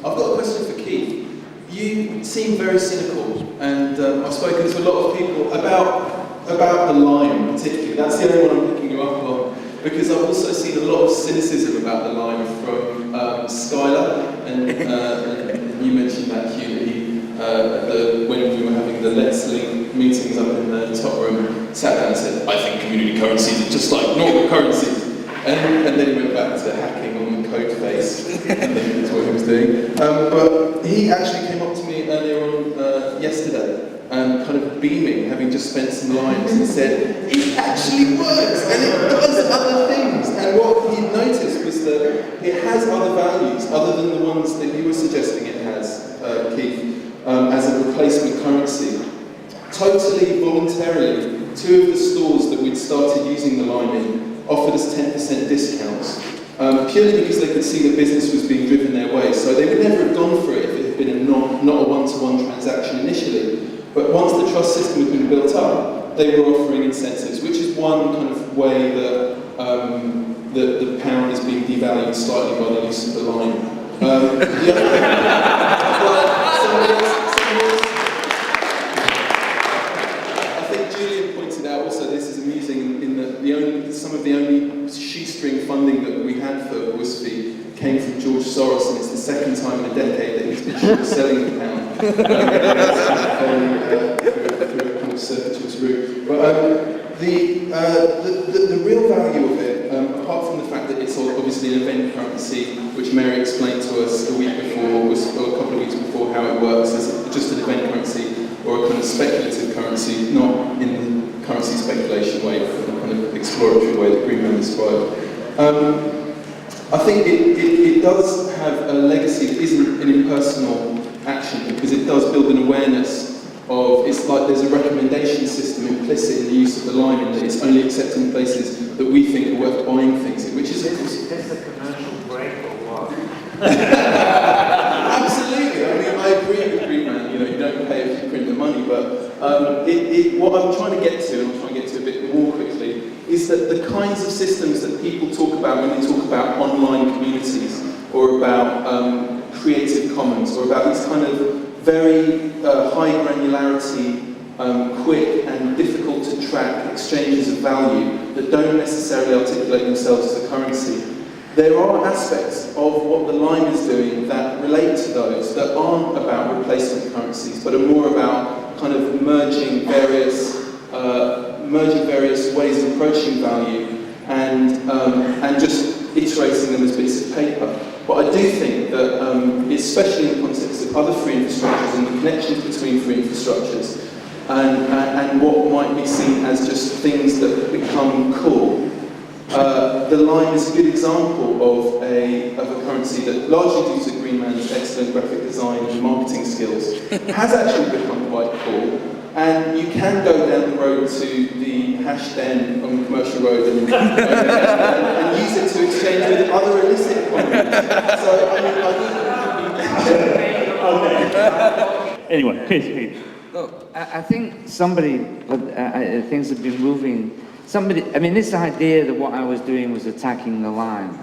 I've got a question for Keith. You seem very cynical, and I've spoken to a lot of people about the lime particularly. That's the only one I'm picking you up on, because I've also seen a lot of cynicism about the lime from Skylar, and you mentioned that, Hugh, when we were having the Let's Link meetings up in the top room, sat down and said, I think community currencies are just like normal currencies. And then he went back to hacking on the code face, and then that's what he was doing. But he actually came up to me earlier on yesterday, kind of beaming, having just spent some limes, and said, it actually works, and it does other things. And what he noticed was that it has other values, other than the ones that you were suggesting it has, Keith, as a replacement currency. Totally voluntarily, 2 of the stores that we'd started using the lime in offered us 10% discounts, purely because they could see that business was being driven their way. So they would never have gone for it if it had been not a one-to-one transaction initially. But once the trust system had been built up, they were offering incentives, which is one kind of way that the pound is being devalued slightly by the use of the lime. The other I think Julian pointed out also, this is amusing in that some of the only shoestring funding that we had for WSFII came from George Soros, and it's the second time in a decade that he's been short selling the pound through a kind of circuitous route. But the real value of it, apart from the fact that it's obviously an event currency, which Mary explained to us a week before, or a couple of weeks before, how it works as just an event currency or a kind of speculative currency, not in the currency speculation way, but in the kind of exploratory way that Greenman described. I think it does have a legacy that isn't an impersonal action, because it does build an awareness of, it's like there's a recommendation system implicit in the use of the lime, in that it's only accepted in places that we think are worth buying things in, which is... Is this a commercial break or what? Absolutely, I mean, I agree with Greenman, you don't pay if you print the money, but what I'm trying to get to, and I'm trying to get to a bit more quickly, is that the kinds of systems that people talk about when they talk about online communities, or about Creative Commons, or about these kind of very high granularity, quick and difficult to track exchanges of value that don't necessarily articulate themselves as a currency. There are aspects of what the lime is doing that relate to those, that aren't about replacement currencies, but are more about kind of merging various ways of approaching value and just iterating them as bits of paper. But I do think that, especially in the context of other free infrastructures and the connections between free infrastructures and what might be seen as just things that become cool, the lime is a good example of a currency that, largely due to Greenman's excellent graphic design and marketing skills, has actually become quite cool. And you can go down the road to the hash den on the commercial road and use it to exchange with other illicit economies. So, I mean, Anyway, look, I think things have been moving. This idea that what I was doing was attacking the line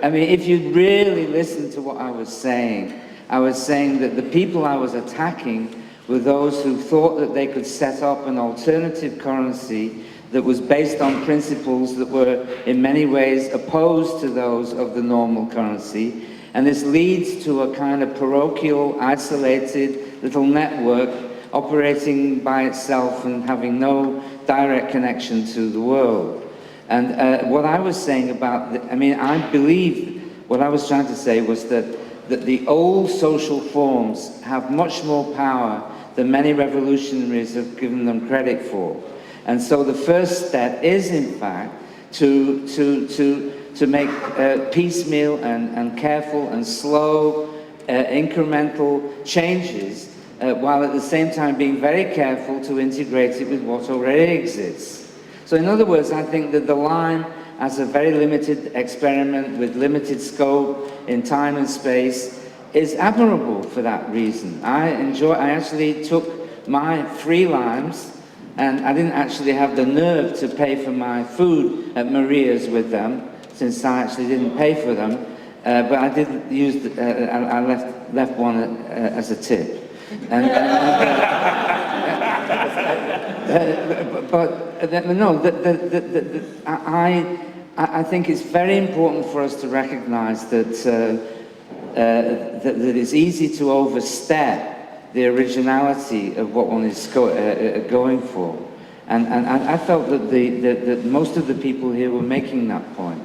if you'd really listened to what I was saying that the people I was attacking were those who thought that they could set up an alternative currency that was based on principles that were in many ways opposed to those of the normal currency. And this leads to a kind of parochial, isolated little network operating by itself and having no direct connection to the world. And what I was saying about, I believe what I was trying to say was that the old social forms have much more power than many revolutionaries have given them credit for. And so the first step is, in fact, to make piecemeal and careful and slow incremental changes, while at the same time being very careful to integrate it with what already exists. So in other words, I think that the line, as a very limited experiment with limited scope in time and space, is admirable for that reason. I actually took my free limes, and I didn't actually have the nerve to pay for my food at Maria's with them, since I actually didn't pay for them. but I did use, I left one as a tip. And, I think it's very important for us to recognize that, that it's easy to overstep the originality of what one is going for. And I felt that, that most of the people here were making that point.